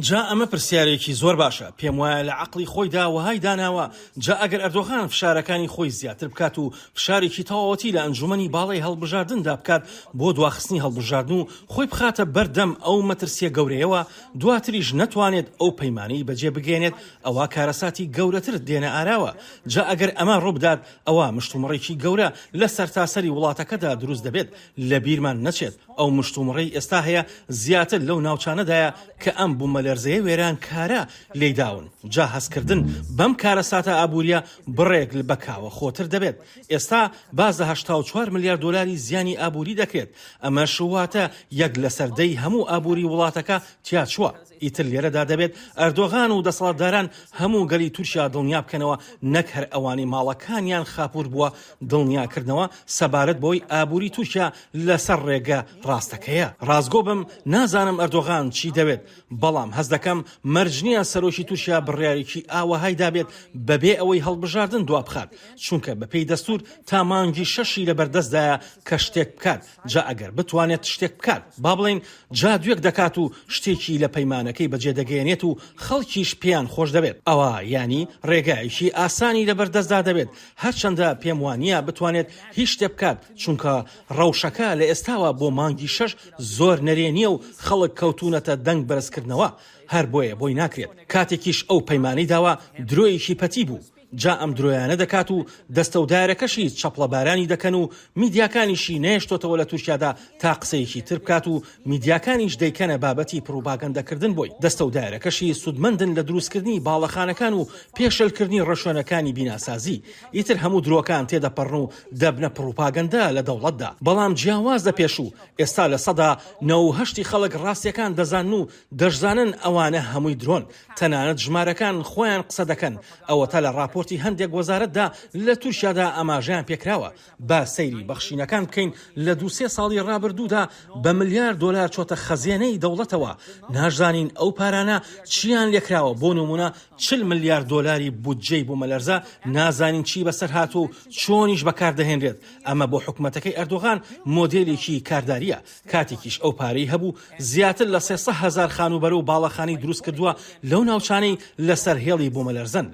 جا ئەمە پرسیارێکی زۆر باشە پێم وایە لە عقلی خۆیدا وهای داناوە جا ئەگەر ئەردۆغان فشارەکانی خۆی زیاتر بکات و فشارێکی تەواوەتی لە ئەنجومەنی باڵی هەڵبژاردندا بکات بۆ دواخستنی هەڵبژاردن و خۆی بخاتە بەردەم ئەو مەترسیە گەورەیەوە دواتریش نەتوانێت ئەو پەیمانەی بەجێ بگەێنێت ئەوە کارەساتی گەورەتر دێنە ئاراوە جا ئەگەر ئەمە ڕووبدات ئەوە مشتومڕێکی گەورە لە سەرتاسەری وڵاتەکەدا دروست دەبێت لە بیرمان نەچێت ئەو مشتومڕەی ئێستا هەیە زیاتر لەو ناوچانەدایە کە ئەم بوومەلەرزەیە وێران کارە لێداون جا هەستکردن بەم کارەساتە ئابوووریە بڕێک بەکاوە خۆتر دەبێت ئێستا باز لە 84 ملیار دۆلاری زیانی ئابووری دەکرێت ئەمە شواتە 1 لە سەردەی هەموو ئابووری وڵاتەکە تیا چووە ئیتر لێرەدا دەبێت ئەردۆغان و دەسەڵاتداران هەموو گەلی تورکیا دڵنیا بکەنەوە نەک هەر ئەوانی ماڵەکانیان خاپور بووە دڵنیاکردنەوە سەبارەت بۆی ئابووری تورکیا لەسەر ڕێگە ڕاستەکەیە ڕازگۆ بم نازانم ئەردۆغان چی دەوێت بەڵام هەز دەکەم مەرجنیە سەرۆکی تورکیا بڕیارێکی ئاوەهای دابێت بەبێ ئەوەی هەڵبژاردن دوا بخات چونکە بەپێی دەستور تا مانگی 6 لە بەردەستدایە کە شتێک بکات جا ئەگەر بتوانێت شتێک بکات با بڵێن جا دوێک دەکات و شتێکی لە پەیمانەکەی بەجێ دەگەێنێت و خەڵکیش پێیان خۆش دەبێت ئەوە ینی ڕێگایکی ئاسانی لە بەردەستدا دەبێت هەرچەندە پێم وانە بتوانێت هیچ شتێ بکات چونکە ڕەوشەکە لە ئێستاوە بۆ مانگی 6 زۆر نەرێنیە و خەڵک کەوتونەتە دەنگ بەرزکردنەوە هەر بۆیە بۆی ناکرێت کاتێکیش ئەو پەیمانەی داوە درۆیەکی پەتی بوو جا ئەم درۆیانە دەکات و دەستە و دایرەکەشی چەپڵەبارانی دەکەن و میدیاکانیشی نێشتۆتەوە لە تورکیادا تا قسەیەکی تر بکات و میدیاکانیش دەیکەنە بابەتی پروپاگەندەکردن بۆی دەستە و دایرەکەشی سودمەندن لە دروستکردنی باڵەخانەکان و پێشەلکردنی ڕەشوێنەکانی بیناسازی ئیتر هەموو درۆکان تێدەپەڕن و دەبنە پروپاگەندا لە دەوڵەتدا بەڵام جیاواز دەپێش و ئێستا لە سەدا 90 خەڵک ڕاستیەکان دەزانن و دەشزانن ئەوانە هەمووی درۆن تەنانەت ژمارەکان خۆیان قسە دەکەن ئەوە تا لە راپۆرتی هەندێک وەزارەتدا لە تورکیادا ئاماژیان پێکراوە با سەیری بەخشینەکان بکەین لە 2-3 ساڵی ڕابردوودا بە ملیار دۆلار چۆتە خەزیێنەی دەوڵەتەوە نازانین ئەو پارانە چیان لێکراوە بۆ نمونە 40 ملیار دۆلاری بودجەی بوومەلەرزە نازانین چی بەسەر هات و چۆنیش بەکاردەهێنرێت ئەمە بۆ حکوومەتەکەی ئەردۆغان مۆدێلێکی کارداریە کاتێکیش ئەو پارەی هەبوو زیاتر لە 300,000 خانوبەر و باڵەخانی دروست کردووە لەو ناوچانەی لەسەر هێڵی بوومەلەرزەن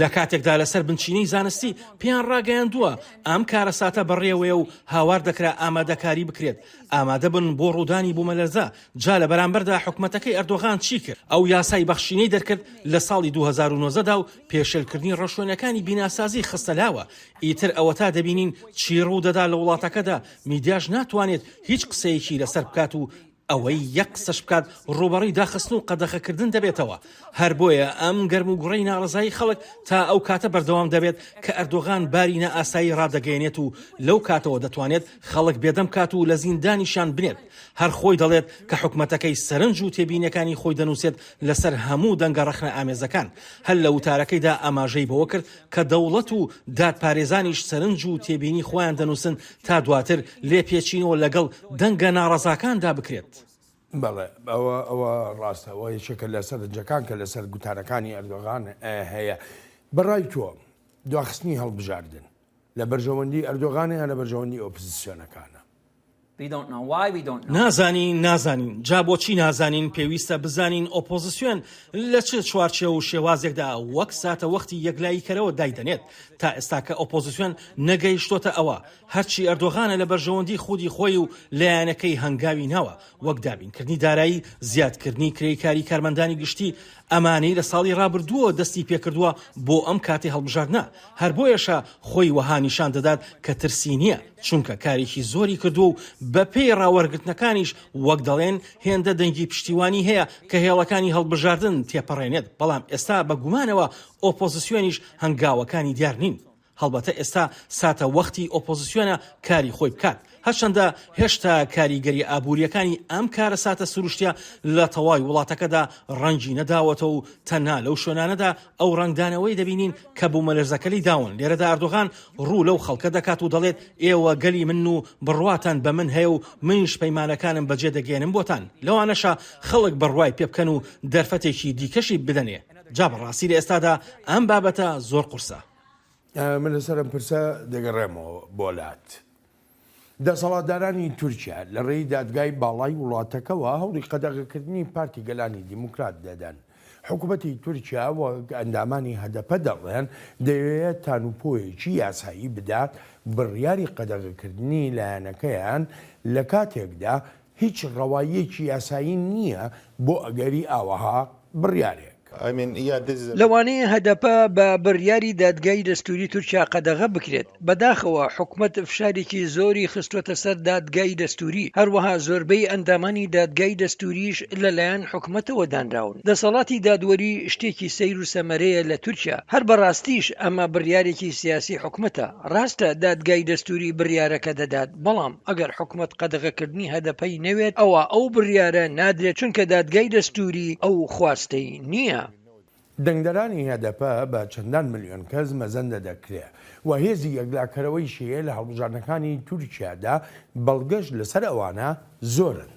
لە کاتێکدا لەسەر بنچینەی زانستی پێیان ڕاگەیاندووە ئەم کارەساتە بەڕێوەیە و هاوار دەکرا ئامادەکاری بکرێت ئامادە بن بۆ ڕوودانی بوومەلەرزە جا لە بەرامبەردا حکوومەتەکەی ئەردۆغان چی کرد ئەو یاسای بەخشینەی دەرکرد لە ساڵی 2019دا و پێشێلکردنی ڕەشوێنەکانی بیناسازی خستەلاوە ئیتر ئەوە تا دەبینین چی ڕوودەدا لە وڵاتەکەدا میدیاش ناتوانێت هیچ قسەیەکی لەسەر بکات و ئەوەی یەک قسەش بکات ڕوبەڕی داخستن و قەدەخەکردن دەبێتەوە. هەر بۆیە ئەم گەرم و گوڕەی ناڕزایی خەڵک تا ئەو کاتە بەردەوام دەبێت کە ئەردۆغان باری نەئاسایی ڕادەگەیەنێت و لەو کاتەوە دەتوانێت خەڵک بێدەم کات و لە زیندانیشان بنێت. هەر خۆی دەڵێت کە حکومەتەکەی سەرنج و تێبینەکانی خۆی دەنووسێت لەسەر هەموو دەنگە ڕەخنە ئامێزەکان. هەر لە وتارەکەیدا ئاماژەی بەوە کرد کە دەوڵەت و دادپارێزانیش سەرنج و تێبینی خۆیان دەنووسن تا دواتر لێپێچینەوە لەگەڵ دەنگە ناڕەزاکاندا بکرێت. بەڵێ ئەوە ڕاستە ئەوە یەکێکە لە سەرنجەکان کە لەسەر گوتارەکانی ئەردۆغان هەیە. بەڕای تۆ دواخستنی هەڵبژاردن لە بەرژەوەندی ئەردۆغانە یان لە بەرژەوەندی ئۆپۆزیسیۆنەکانە؟ نازانین جا بۆچی نازانین پێویستە بزانین ئۆپۆزیسیۆن لە چ چوارچێ و شێوازێکدا وەک ساتە وەختی یەکلاییکەرەوە دایدەنێت. تا ئێستا کە ئۆپۆزیسیۆن نەگەیشتۆتە ئەوە هەرچی ئەردۆغانە لە بەرژەوەندی خودی خۆی و لایەنەکەی هەنگاوی ناوە، وەک دابینکردنی دارایی، زیادکردنی کرێکاری کارمەندانی گشتی، ئەمانەی لە ساڵی ڕابردووە دەستی پێکردووە بۆ ئەم کاتی هەڵبژاردنە. هەر بۆیەشە خۆی وەها نیشان دەدات کە ترسی نییە، چونکە کارێکی زۆری کردووە و بە پێی ڕاوەرگرتنەکانیش وەک دەڵێن هێندە دەنگی پشتیوانی هەیە کە هێڵەکانی هەڵبژاردن تێپەڕێنێت. بەڵام ئێستا بە گومانەوە ئۆپۆزیسیۆنیش هەنگاوەکانی دیار نین. هەڵبەتە ئێستا ساتە وەختی ئۆپۆزیسیۆنە کاری خۆی بکات، هەرچەندە هێشتا کاریگەری ئابوووریەکانی ئەم کارە ساتە سروشتیا لە تەواوی وڵاتەکەدا ڕەنگی نەداوەتەوە و تەنها لەو شوێنانەدا ئەو ڕنگدانەوەی دەبینین کە بوومەلەرزەکەی داون. لێرەدا ئەردۆغان ڕوو لەو خەڵکە دەکات و دەڵێت ئێوە گەلی من و بڕواتان بە من هەیە و منش پەیمانەکانم بەجێ دەگەێنم بۆتان. لەوانەشە خەڵک بڕوای پێ بکەن و دەرفەتێکی دیکەشی بدەنێ. جا بەڕاستی لە ئێستادا ئەم بابەتە زۆر قورسە. من لەسەرم پرسە دەگەڕێمەوە بۆلات. دەسەڵاتدارانی تورکیا لە ڕێی دادگای باڵای وڵاتەکەەوە هەوڵی قەدەغەکردنی پارتی گەلانی دیموکرات دەدەن. حکوومەتی تورکیا و ئەندامانی هەدەپە دەڵێن دەوێت تانوپۆیەکی یاسایی بدات بڕیاری قەدەغەکردنی لایەنەکەیان لە کاتێکدا هیچ ڕەوایەکی یاسایی نییە بۆ ئەگەری ئاوەها بڕیارێک. لەوانەیە هەدەپە بە بڕیاری دادگای دەستوری تورکیا قەدەغە بکرێت. بەداخەوە حکومەت فشارێکی زۆری خستوەتە سەر دادگای دەستوری، هەروەها زۆربەی ئەندامانی دادگای دەستوریش لەلایەن حکومەتەوە دانراون. دەسەڵاتی دادوەری شتێکی سەیر و سەمەرەیە لە تورکیا. هەر بەڕاستیش ئەمە بڕیارێکی سیاسی حکومەتە. ڕاستە دادگای دەستوری بڕیارەکە دەدات، بەڵام ئەگەر حکومەت قەدەغەکردنی هەدەپەی نەوێت ئەوە ئەو بڕیارە نادرێت، چونکە دادگای دەستوری ئەو خواستەی نییە. دەنگدەرانی هەدەپە بە چەندان ملیۆن کەس مەزەندە دەکرێت و هێزی یەکلاکەرەوەی شیعە لە هەڵبژاردنەکانی تورکیادا بەڵگەشت لەسەر ئەوانە زۆرن.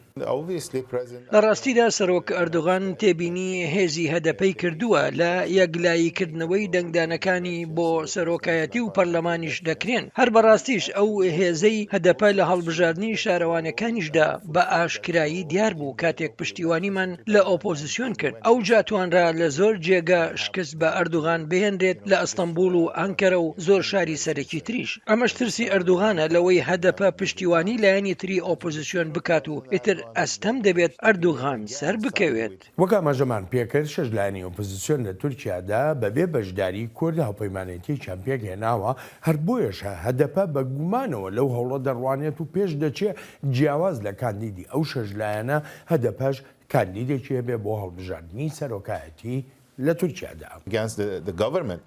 لە ڕاستیدا سەرۆک ئەردۆغان تێبینی هێزی هەدەپەی کردووە لە یەکلاییکردنەوەی دەنگدانەکانی بۆ سەرۆکایەتی و پەرلەمانیش دەکرێن. هەر بەڕاستیش ئەو هێزەی هەدەپە لە هەڵبژاردننی شارەوانەکانیشدا بە ئاشکرایی دیار بوو کاتێک پشتیوانیمان لە ئۆپۆزیسیۆن کرد. ئەو جاتوانرا لە زۆر جێگە شکست بە ئەردۆغان بهێنرێت لە ئەستەمبول و ئەنکەرە و زۆر شاری سەرەکی تریش. ئەمەش ترسی ئەردۆغانە لەوەی هەدەپە پشتیوانی لایەنی تری ئۆپۆزیسیۆن بکات و ئیتر ئەستەم دەبێت ئەردۆغان سەر بکەوێت. وەک ئاماژەمان پێکرد شەش لایەنی ئۆپۆزیسیۆن لە تورکیادا بەبێ بەشداری کورد هاوپەیمانێتییان پێکهێناوە. هەر بۆیەشە هەدەپە بە گومانەوە لەو هەوڵە دەڕوانێت و پێش دەچێت جیاواز لە کاندیدی ئەو شەش لایەنە هەدەپەش کاندیدێکی هەبێ بۆ هەڵبژاردننی سەرۆکایەتی لە تورکیادا.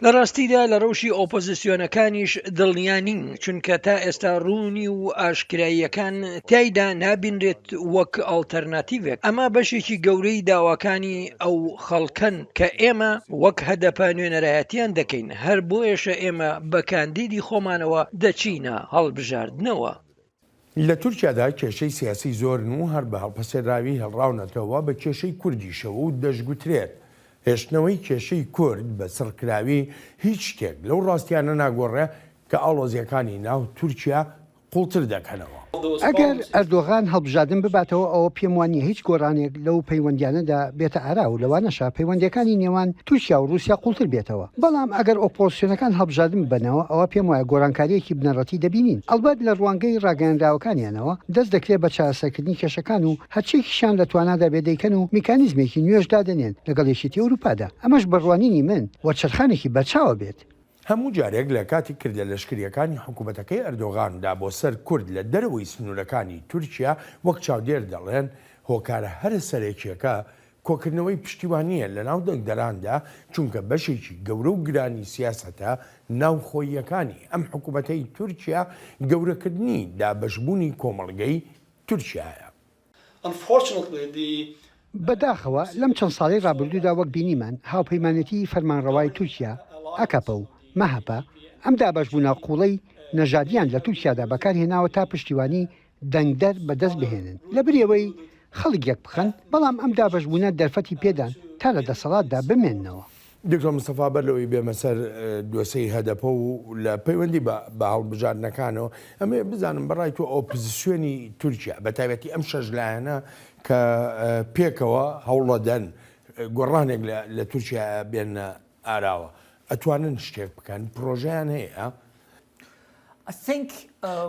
لە ڕاستیدا لە ڕەوشی ئۆپۆزیسیۆنەکانیش دڵنیانین، چونکە تا ئێستا ڕوونی و ئاشکراییەکان تایدا نابینرێت وەک ئاڵتەرناتیڤێک. ئەمە بەشێکی گەورەی داواکانی ئەو خەڵکن کە ئێمە وەک هەدەپە نوێنەرایەتیان دەکەین. هەر بۆیەشە ئێمە بە کاندیدی خۆمانەوە دەچینە هەڵبژاردنەوە. لە تورکیادا کێشەی سیاسی زۆرن و هەر بە هەڵپەسێراوی هەڵڕاونەتەوە بە کێشەی کوردیشەوە و دەشگوترێت هێشتنەوەی کێشەی کورد بە سڕکراوی هیچ شتێک لەو ڕاستیانە ناگۆڕێ کە ئاڵۆزیەکانی ناو تورکیا قوڵتر دەکەنەوە. ئەگەر ئەردۆغان هەڵبژاردن بباتەوە ئەوە پێم وانە هیچ گۆڕانێک لەو پەیوەندیانەدا بێتە ئارا و لەوانەشە پەیوەندیەکانی نێوان تورکیا و رووسیا قوڵتر بێتەوە. بەڵام ئەگەر ئۆپۆزیسیۆنەکان هەڵبژاردن بنەوە ئەوە پێم وایە گۆڕانکاریەکی بنەڕەتی دەبینین. ئەلبەت لە ڕوانگەی ڕاگەیاندراوەکانیانەوە دەست دەکرێت بە چارەسەرکردنی کێشەکان و هەرچێکیشان لە توانادا بێدەیکەن و میکانیزمێکی نوێژ دادەنێن لەگەڵ یەکێتی ئەوروپادا. ئەمەش بڕوانینی من وە چرخانێکی بەرچاوە بێت. هەموو جارێک لە کاتی کردە لەشکریەکانی حکوومەتەکەی ئەردۆغاندا بۆ سەر کورد لە دەرەوەی سنوورەکانی تورکیا وەک چاودێر دەڵێن هۆکارە هەرە سەرێکیەکە کۆکردنەوەی پشتیوانیە لە ناو دەنگدەراندا چونکە بەشێکی گەورە و گرانی سیاسەتە ناوخۆییەکانی ئەم حکوومەتەی تورکیا گەورەکردنی دابەشبوونی کۆمەڵگەی تورکیایە. بەداخەوە لەم چەند ساڵی ڕابردوودا وەک بینیمان هاوپەیمانەتی فەرمانڕەوای تورکیا ئەکەپە و مەهەپە ئەم دابەشبوونە قوڵەی نەژادیان لە تورکیادا بەکارهێناوە تا پشتیوانی دەنگدەر بەدەست بهێنن لە بریەوەی خەڵک یەک بخەن بەڵام ئەم دابەشبوونە دەرفەتی پێدان تا لە دەسەڵاتدا بمێننەوە. دکتۆر مستەفا بەرلەوەی بێمە سەر دۆسەی هەدەپە و لە پەیوەندی بە هەڵبژاردنەکانەوە ئەمێ بزانم بەڕای تۆ ئۆپۆزیسیۆنی تورکیا بە تایبەتی ئەم شەژلایەنە کە پێکەوە هەوڵەدەن گۆڕانێک لە تورکیا بێنە ئاراوە ئەتوانن شتێک بکەن پرۆژیان هەیە؟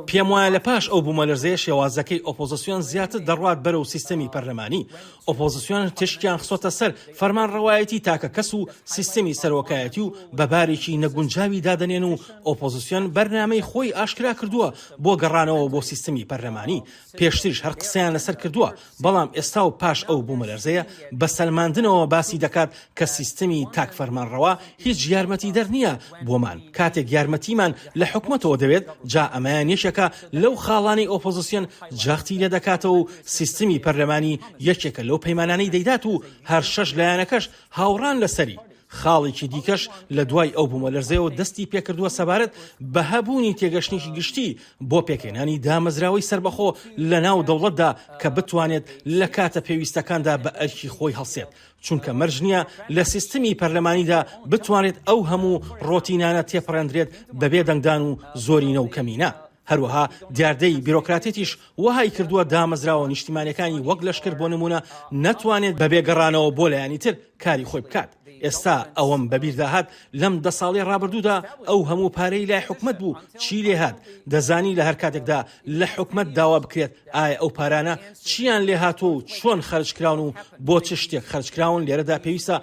پێم وایە لە پاش ئەو بوومەلەرزەیە شێوازەکەی ئۆپۆزیسیۆن زیاتر دەڕوات بەرەو سیستەمی پەرلەمانی ئۆپۆزیسیۆن تشکیان خسۆتە سەر فەرمانڕەوایەتی تاکە کەس و سیستەمی سەرۆکایەتی و بەبارێکی نەگونجاوی دادەنێن و ئۆپۆزیسیۆن بەرنامەی خۆی ئاشکرا کردووە بۆ گەڕانەوە بۆ سیستەمی پەرلەمانی پێشتریش هەر قسەیان لەسەر کردووە بەڵام ئێستا و پاش ئەو بوومەلەرزەیە بە سەلماندنەوە باسی دەکات کە سیستەمی تاک فەرمانڕەوا هیچ یارمەتی دەرنیە بۆمان کاتێک یارمەتیمان لە حکومەتەوە دەوێت جا ئەمایان یەکێکە لەو خاڵانی ئۆپۆزیسیۆن جاختی لێ دەکاتەوە و سیستەمی پەرلەمانی یەکێکە لەو پەیمانانەی دەیدات و هەر شەش لایەنەکەش هاوڕان لەسەری خاڵێکی دیکەش لە دوای ئەو بوومەلەرزەیەوە دەستی پێکردووە سەبارەت بە هەبوونی تێگەشتێکی گشتی بۆ پێکهێنانی دامەزراوەی سربەخۆ لە ناو دەوڵەتدا کە بتوانێت لە کاتە پێویستەکاندا بە ئەرکی خۆی هەڵسێت چونکە مەرج نییە لە سیستەمی پەرلەمانیدا بتوانێت ئەو هەموو ڕۆتینانە تێپەڕێندرێت بەبێ دەنگدان و زۆرینە و کەمینە هەروەها دیاردەی بیرۆکراتێتیش وهای کردووە دامەزراوە نیشتیمانەکانی وەک لەشکر بۆ نمونە نەتوانێت بەبێ گەڕانەوە بۆ لایانی تر کاری خۆی بکات ئێستا ئەوەم بەبیرداهات لەم 10 ساڵی ڕابردوودا ئەو هەموو پارەی لای حکومت بوو چی لێ هات دەزانی لە هەر کاتێکدا لە حکومت داوا بکرێت ئایا ئەو پارانە چیان لێ هاتووە و چۆن خەرجکراون و بۆ چ شتێک خەرجکراون لێرەدا پێویستە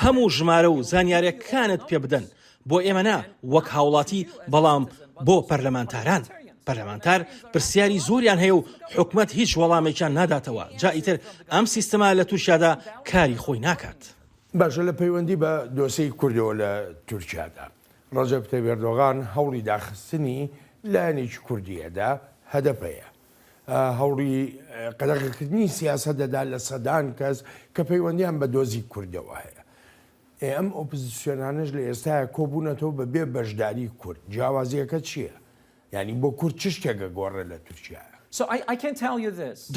هەموو ژمارە و زانیاریەکانت پێ بدەن بۆ ئێمە نا وەک هاوڵاتی بەڵام بۆ پەرلەمانتاران پەرلەمانتار پرسیاری زۆریان هەیە و حکومت هیچ وەڵامێکیان ناداتەوە جا ئیتر ئەم سیستەما لە تورکیادا کاری خۆی ناکات. باشە لە پەیوەندی بە دۆسەی کوردەوە لە تورکیادا ڕەجەب تەیب ئێردۆغان هەوڵی داخستنی لایەنێکی کوردیەدا هەدەپەیە هەوڵی قەدەغەکردنی سیاسەت دەدا لە سەدان کەس کە پەیوەندیان بە دۆزی کوردەوە هەیە ئەم ئۆپۆزیسیۆنانش لە ئێستاە کۆبوونەتەوە بەبێ بەشداری کورد جیاوازیەکە چییە؟ یعنی بۆ کورد چ شتێکە گۆڕێ لە تورکیایە؟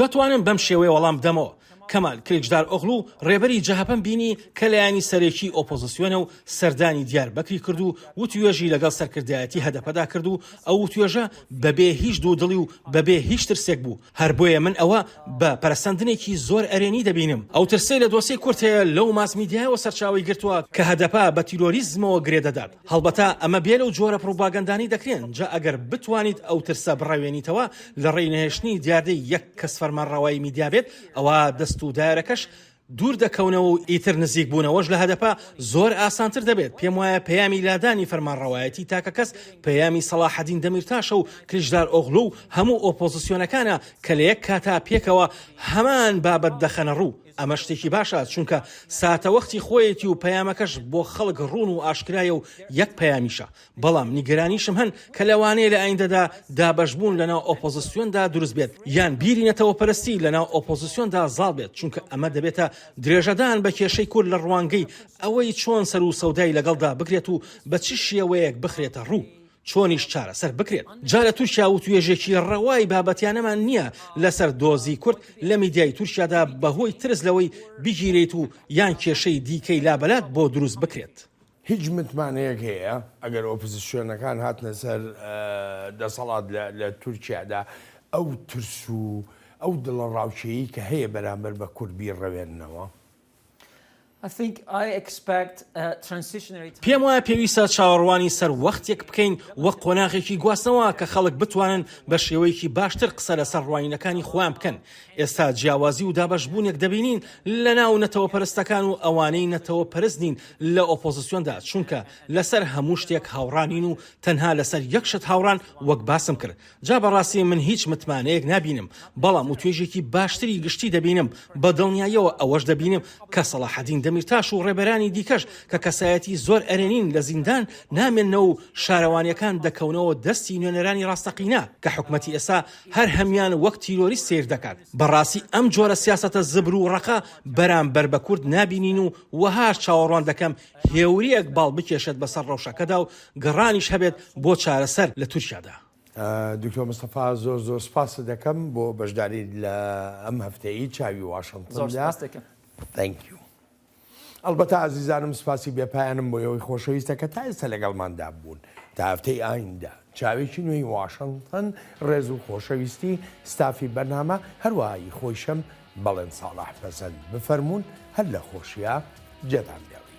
دەتوانم بەم شێوەیە وەڵام بدەمەوە کەمال کلێکدار ئۆغڵو ڕێبەری جەهەپەم بینی کە لایانی سەرێکی ئۆپۆزیسیۆنە و سەردانی دیاربەکری کرد و وتوێژی لەگەڵ سەرکردایەتی هەدەپەدا کرد و ئەو توێژە بەبێ هیچ دوودڵی و بەبێ هیچ ترسێک بوو هەر بۆیە من ئەوە بە پەرسەندنێکی زۆر ئەرێنی دەبینم ئەو ترسەی لە دۆسەی کورد هەیە لەو ماس میدیایەوە سەرچاوی گرتووە کە هەدەپا بە تیرۆریزمەوە گرێ دەدات هەڵبەتە ئەمە بێ لەو جۆرە پروپاگەندانی دەکرێن جا ئەگەر بتوانیت ئەو ترسە بڕاوێنیتەوە لە ڕێنهێشتنی دیاردەی یەک کەس فەرمانڕەوایی میدیا بێت ئەوە دەست و دایرەکەش دوور دەکەونەوە و ئیتر نزیک بوونەوەش لە هەدەپا زۆر ئاسانتر دەبێت پێم وایە پەیامی لادانی فەرمانڕەوایەتی تاکە کەس پەیامی سەلاحەدین دەمیرتاشە و کلیژدار ئۆغڵو و هەموو ئۆپۆزیسیۆنەکانە کە لە یەک کاتا پێکەوە هەمان بابەت دەخەنە ڕوو ئەمە شتێکی باشە چونکە ساتە وەختی خۆیەتی و پەیامەکەش بۆ خەڵک ڕوون و ئاشکرایە و یەک پەیامیشە بەڵام نیگەرانیشم هەن کە لەوانەیە لە ئایندەدا دابەشبوون لەناو ئۆپۆزیسیۆندا دروست بێت یان بیرینەتەوە پەرستی لەناو ئۆپۆزیسیۆندا زاڵ بێت چونکە ئەمە دەبێتە درێژەدان بە کێشەی کورد لە ڕوانگەی ئەوەی چۆن سەر و سەودای لەگەڵدا بگرێت و بە چ شێوەیەک بخرێتە ڕوو چۆنیش چارە سەر بکرێت جا لە تورکیا و توێژێکی ڕەوای بابەتیانەمان نییە لەسەر دۆزی کورد لە میدیای تورکیادا بەهۆی ترس لەوەی بگیرێت و یان کێشەی دیکەی لابەلات بۆ دروست بکرێت هیچ متمانەیەک هەیە ئەگەر ئۆپۆزیسیۆنەکان هاتنە سەر دەسەڵات لە تورکیادا ئەو ترس و ئەو دڵە ڕاوچەیی کە هەیە بەرامبەر بە کورد بیڕەوێننەوە پێم وایە پێویستە چاوەڕوانی سەر وەختێک بکەین وەک قۆناغێکی گواستنەوە کە خەڵک بتوانن بە شێوەیەکی باشتر قسە لەسەر ڕوانینەکانی خۆیان بکەن. ئێستا جیاوازی و دابەشبوونێک دەبینین لە ناو نەتەوە پەرستەکان و ئەوانەی نەتەوە پەرست نین لە ئۆپۆزیسیۆندا، چونکە لەسەر هەموو شتێک هاوڕانین و تەنها لەسەر یەکشت هاوڕان وەک باسم کرد. جا بەڕاستی من هیچ متمانەیەک نبینم، بەڵام و توێژێکی باشتری گشتی دەبینم. بە دڵنیاییەوە ئەوەش دەبینم کە سەلاحەدین دەمیرتاش و ڕێبەرانی دیکەش کە کەسایەتی زۆر ئەرێنین لە زیندان نامێنەوە و شارەوانیەکان دەکەونەوە دەستی نوێنەرانی ڕاستەقینە کە حکومەتی ئێستا هەر هەمیان وەک تیرۆریست سیر دەکات. بەڕاستی ئەم جۆرە سیاسەتە زبر و ڕقە بەرامبەر بە کورد نبینین و وەهاش چاوەڕوان دەکەم هێوریەک باڵ بکێشێت بەسەر ڕەوشەکەدا و گەڕانیش هەبێت بۆ چارەسەر لە تورکیادا. دکتۆر مستەفا زۆر سپاس دەکەم بۆ بەشداری لە ئەم هەفتەیە چاوی واشنگتندا. ئەلبەتە عزیزانم سپاسی بێپایانم بۆ ئەوەی خۆشەویستە کە تا ئێستا لەگەڵماندا بوون تا هەفتەی ئایندا. چاوێکی نوێی واشنگتن ڕێز و خۆشەویستی ستافی بەرنامە هەروەهایی خۆیشەم بەڵێن ساڵح پەسەند بفەرمونون هەر لە خۆشیە جێتان بێت.